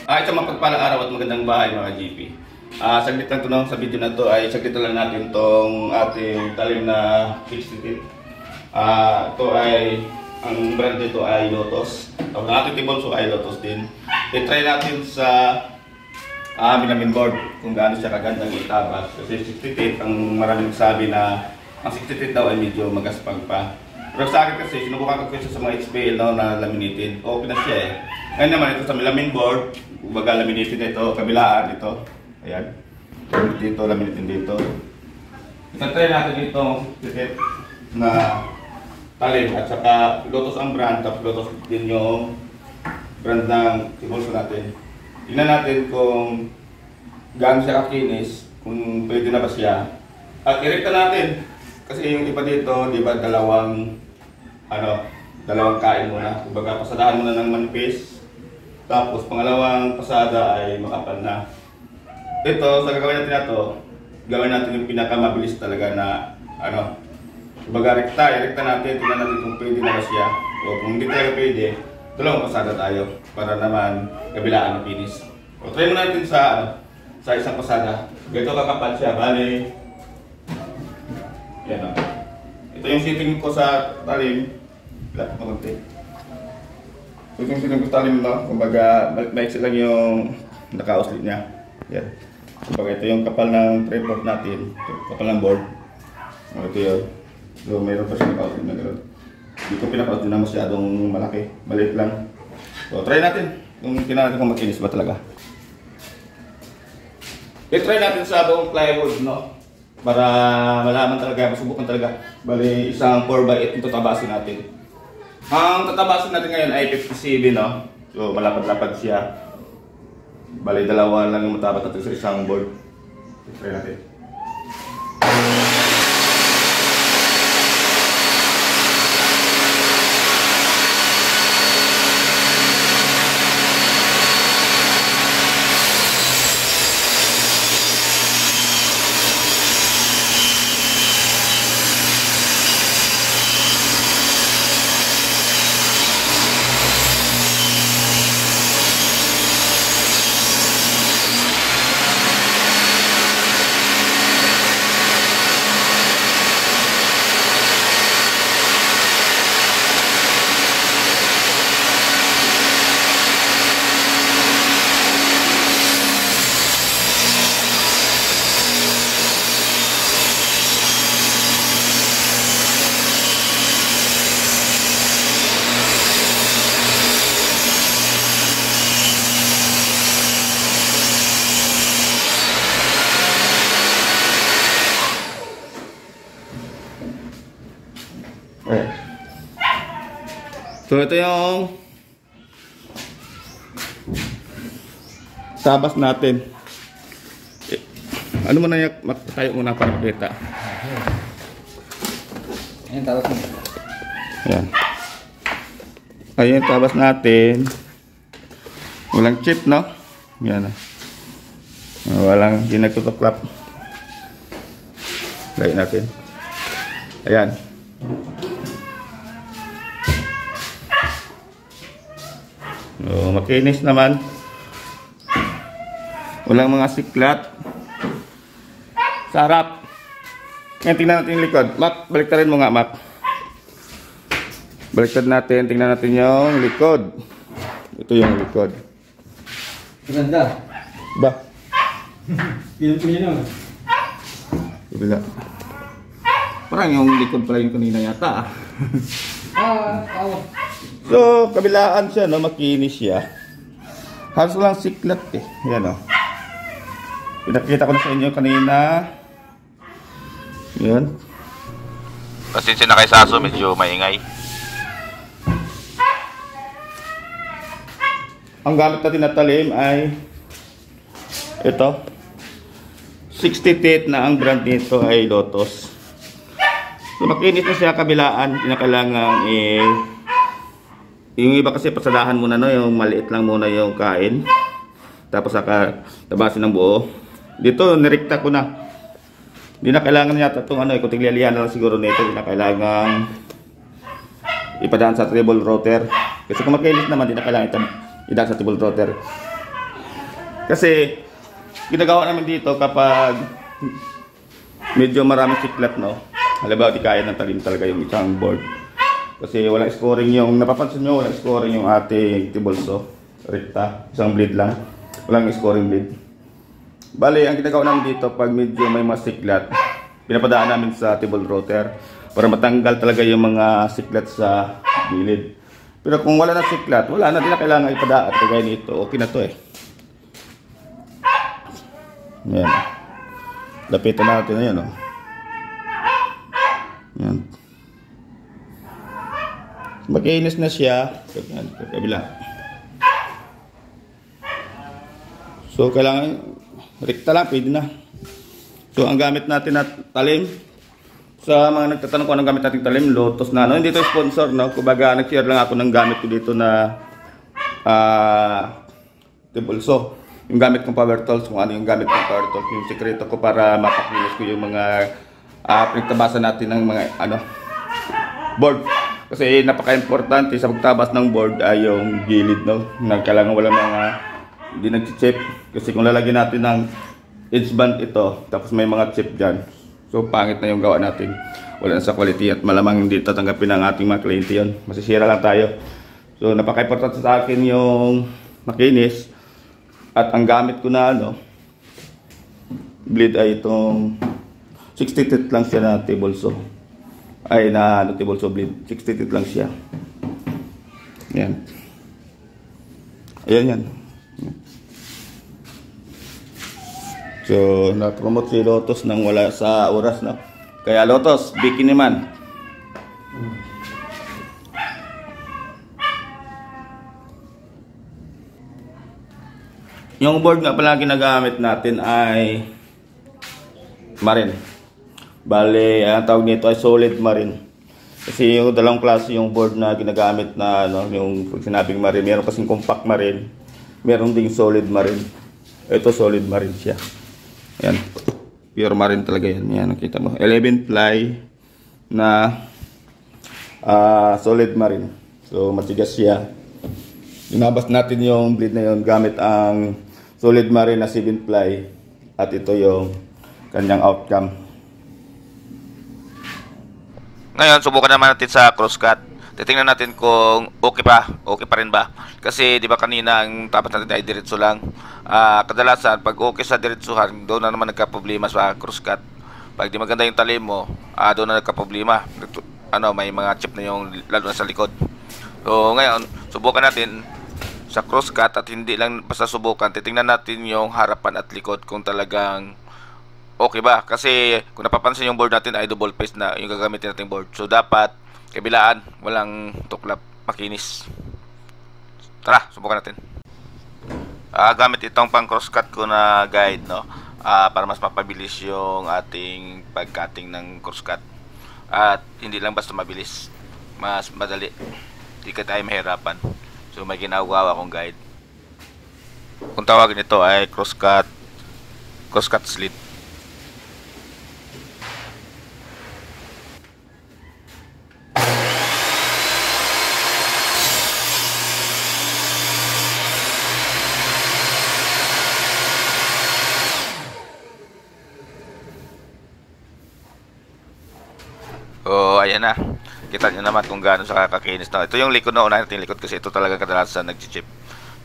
Isang mapagpalang araw at magandang bahay mga GP. Saglit lang ito no, sa video na to ay saglit lang natin itong ating talim na 60 feet. Ito ay, ang brand nito ay Lotus. Ang ating tibonso ay Lotus din. I-try natin sa minamin board kung gaano siya kagandang itabas. Kasi 60 feet, ang maraming sabi na ang 60 feet daw ay medyo magaspag pa. Pero sa akin kasi, sinubukan ko sa mga HPL no, na laminated. Okay na siya eh. Ngayon naman ito sa minamin board, baga laminated na ito, kabilaan ito. Ayan. Dito, laminated dito. Itatry natin dito na talim at saka Lotus ang brand, tapos Lotus din yung brand ng tibonso natin. Tingnan natin kung gaano siya kakinis, kung pwede na ba siya. At i-rekta natin. Kasi yung iba dito, di ba, dalawang kain muna. Kumbaga, pasadahan muna ng manipis. Tapos, pangalawang pasada ay makapal na. Ito, sa gagawin natin na ito, gawin natin yung pinakamabilis talaga na, kumbaga, rekta natin, tingnan natin kung pwede na ba siya. O kung hindi talaga pwede, dalawang pasada tayo para naman kabilaan ng finish. O, try mo natin sa isang pasada. Ganito kakapal siya, bali. Yan o. Ito yung sitting ko sa talim. Lapit na konti. Ito yung sitting ko sa talim, no? Kumbaga, maiksi lang yung naka-uslit niya. Yan. Kumbaga, ito yung kapal ng tripod natin. Kapal ng board. O, ito yun. So, mayroon pa siya naka-uslit na gano'n. Hindi ko pinaka-uslit na masyadong malaki. Maliit lang. So, try natin. Kung tingnan natin kung makinis ba talaga. I-try natin sa buong plywood, no? Para malaman talaga, masubukan talaga. Bali, isang 4x8 yung tatabasin natin. Ang tatabasin natin ngayon ay 57, no? So, malapad-lapad siya. Bali, dalawa lang yung matabat natin sa isang board. I-try natin. So ito yung tabas natin. Ano muna yung tayo muna para makita. Ayan tabas mo. Ayan. Ayan yung tabas natin. Walang chip, no? Yan. Walang ginagtutuklap. Lagyan natin. Ayan. So, makinis naman. Walang mga siklat. Sarap. Ngayon, tingnan natin yung likod. Mac, baliktarin mo nga, Mac. Baliktad natin. Tingnan natin yung likod. Ito yung likod. Maganda. Ba? Pinang-pinang naman. Kabila. Parang yung likod pala yung kanina yata. So, kabilaan siya, no? Makinis siya. Halos lang siklat eh. Yan, no? Pinakita ko na sa inyo kanina. Yan. Pasensya na kay Saso, medyo maingay. Ang gamit natin na talim ay ito. 60 feet na ang brand nito ay Lotus. So, makinis na siya kabilaan. Kinakailangan yung iba kasi pasadahan muna, no? Yung maliit lang muna yung kain. Tapos saka tabasin ng buo. Dito, nirekta ko na. Hindi na kailangan yata itong kunting lialihan na lang siguro nito. Hindi na kailangan ipadaan sa treble rotor. Kasi kung makinis naman, hindi na kailangan idaan sa treble rotor. Kasi ginagawa namin dito kapag medyo maraming siklat, no? Halimbawa, di kaya ng talim talaga yung isang board. Kasi walang scoring yung, napapansin nyo, walang scoring yung ating tibolso. Rekta, isang blade lang. Walang scoring blade. Bale, ang ginagawa namin dito, pag medyo may mga siklat, pinapadaan namin sa table router para matanggal talaga yung mga siklat sa gilid. Pero kung wala na siklat, wala na, di na kailangan ipadaan. Kagaya nito, okay na to eh. Yan. Lapitan natin na yan, oh. Yan. Makinis na siya. Kabila. So, kailangan rekta lang, pwede na. So, ang gamit natin na talim, sa mga nagtatanong ko anong gamit natin talim, Lotus na. No? Hindi ito sponsor, no? Kumbaga, nag-share lang ako ng gamit ko dito na tibolso. Yung gamit kong power tools, kung ano yung gamit kong power tools, yung sekreto ko para mapakinis ko yung mga pinagtabasan natin ng mga board. Kasi napaka-importante sa pagtabas ng board ay yung gilid, no? Kailangan wala mga hindi nag-chip. Kasi kung lalagyan natin ng edge band ito, tapos may mga chip dyan, so pangit na yung gawa natin. Wala na sa quality at malamang hindi tatanggapin ng ating mga kliyente yun. Masisira lang tayo. So napaka-importante sa akin yung makinis. At ang gamit ko na blade ay itong 60 teeth lang siya na tibolso. Ay na tibolso blade. 60 teeth lang siya. Yan. Ayan yan. So na-promote si Lotus nang wala sa oras na. Kaya Lotus, bikin naman. Yung board nga pala ginagamit natin ay marine. Bale, ang tawag nito ay solid marine. Kasi yung dalawang klase yung board na ginagamit na yung pag sinabing marine, meron kasing compact marine, meron ding solid marine. Ito solid marine siya. Ayan. Pure marine talaga yan. Yan, nakita mo. 11 ply na solid marine. So, matigas siya. Inabas natin yung blade na yun gamit ang solid marine na 7 ply at ito yung kanyang outcome. Ngayon, subukan naman natin sa crosscut. Titingnan natin kung okay pa rin ba. Kasi di ba kanina ang tapat natin ay diretso lang. Kadalasan pag okay sa diretsuhan, doon na naman nagka-problema sa crosscut. Pag di maganda yung talim mo, doon na nagka-problema. May mga chip na yung lalo na sa likod. So ngayon, subukan natin sa crosscut at hindi lang basta subukan, titingnan natin yung harapan at likod kung talagang okay ba. Kasi kung napapansin yung board natin ay double face na yung gagamitin nating board. So dapat kabilaan, walang tuklap, makinis. Tara, subukan natin. Gamit itong pang crosscut ko na guide, no? Para mas mapabilis yung ating pag-cutting ng crosscut. At hindi lang basta mabilis, mas madali. Hindi ka tayo mahirapan. So may ginagawa akong guide. Kung tawagin ito ay crosscut slit. So ayan na. Kita nyo naman kung gaano sa kakakinis na. Ito yung likod na unahin natin likod kasi ito talaga kadalasan nag-chip.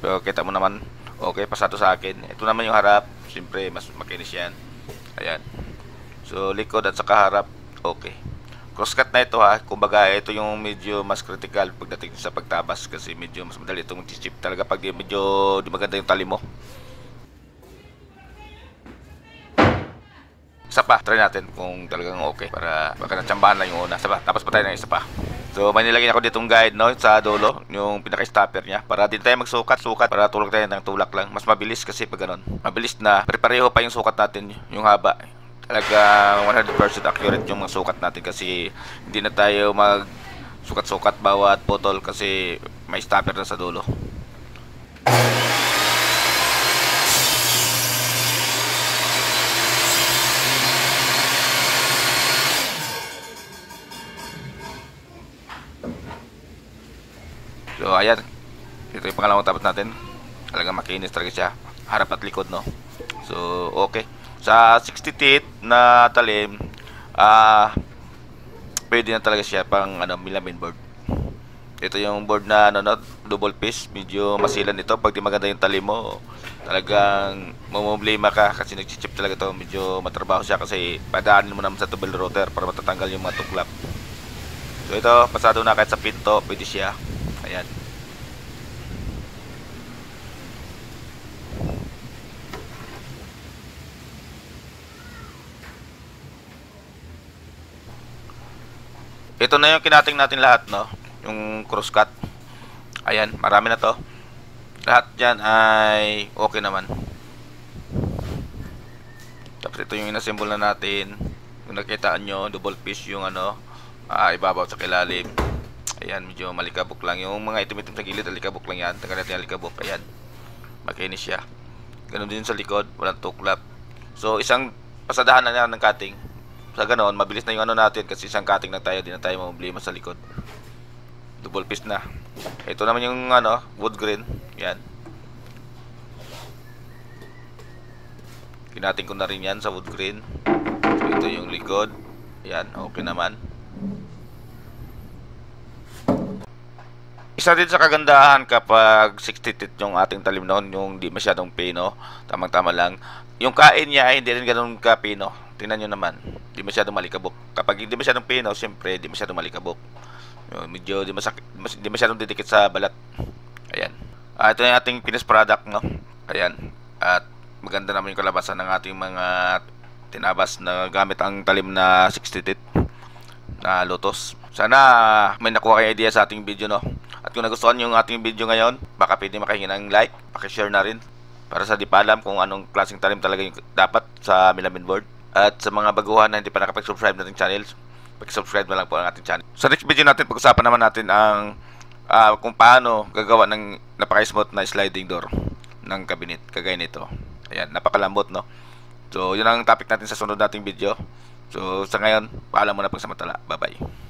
Pero kita mo naman, okay, pasado sa akin. Ito naman yung harap, siyempre mas makinis yan. Ayan. So likod at saka harap, okay. Crosscut na ito kumbaga ito yung medyo mas critical pagdating sa pagtabas kasi medyo mas madali itong chip talaga pag medyo di maganda yung tali mo. Isa pa, try natin kung talagang okay para baka natsambahan lang yung una. Isa pa, tapos pa tayo ng isa pa. So may nilagay ako ditong guide sa dulo, yung pinaka-stopper niya para din tayo magsukat para tulak tayo ng tulak lang. Mas mabilis kasi pag ganun. Mabilis na, pareho pa yung sukat natin, yung haba. Talagang 100% accurate yung mga sukat natin kasi hindi na tayo mag sukat-sukat bawat botol kasi may stopper na sa dulo. So ayan, ito yung pangalawang tapat natin. Talagang makinis talaga siya. harap at likod, no. So okay, sa 60 teeth na talim, pwede na talaga siya pang melamine board. Ito yung board na double piece, medyo masilan ito pag di maganda yung talim mo. Talagang mamumblema ka kasi nagchichip talaga to. Medyo matrabaho siya kasi padaanin mo naman sa tubel router para matatanggal yung mga tuklap. So ito, pasado na kahit sa pinto, pwede siya. Ayan. Ito na yung kinating natin lahat, no? Yung cross cut. Ayan, marami na to. Lahat dyan ay okay naman. Tapos ito yung inassemble na natin. Kung nakitaan nyo, double piece yung ibabaw sa kilalim. Ayan, medyo malikabok lang. Yung mga itim-itim sa gilid, alikabok lang yan. Tagal natin alikabok. Ayan, makinis siya. Ganun din sa likod, walang tuklap. So, isang pasadahan na yan ng cutting. Sa ganon, mabilis na yung natin kasi isang cutting na tayo, di na tayo mamblema sa likod. Double piece na. Ito naman yung wood grain. Yan. Kinating ko na rin yan sa wood grain. So, ito yung likod. Yan, okay naman. Isa din sa kagandahan kapag 60 teeth yung ating talim noon, yung di masyadong pino, tamang-tama lang. Yung kain niya ay hindi rin ganun ka-pino. Tingnan nyo naman, di masyadong malikabok. Kapag hindi masyadong pino, siyempre di masyadong malikabok. Medyo di masyadong didikit sa balat. Ayan. Ito na yung ating finished product, no? Ayan. At maganda naman yung kalabasan ng ating mga tinabas na gamit ang talim na 60 teeth na lotus. Sana may nakuha kayong idea sa ating video, no? At kung nagustuhan yung ating video ngayon, baka pwede makahingi ng like, pakishare na rin para sa di pa alam kung anong klaseng talim talaga yung dapat sa melamine board. At sa mga baguhan na hindi pa nakapag-subscribe na ating channel, pag-subscribe na lang po ang ating channel. Sa next video natin, pag-usapan naman natin ang kung paano gagawa ng napaka-smooth na sliding door ng cabinet, kagaya nito. Ayan, napakalambot, no? So, yun ang topic natin sa sunod nating video. So, sa ngayon, paalam muna pagsamantala. Bye-bye.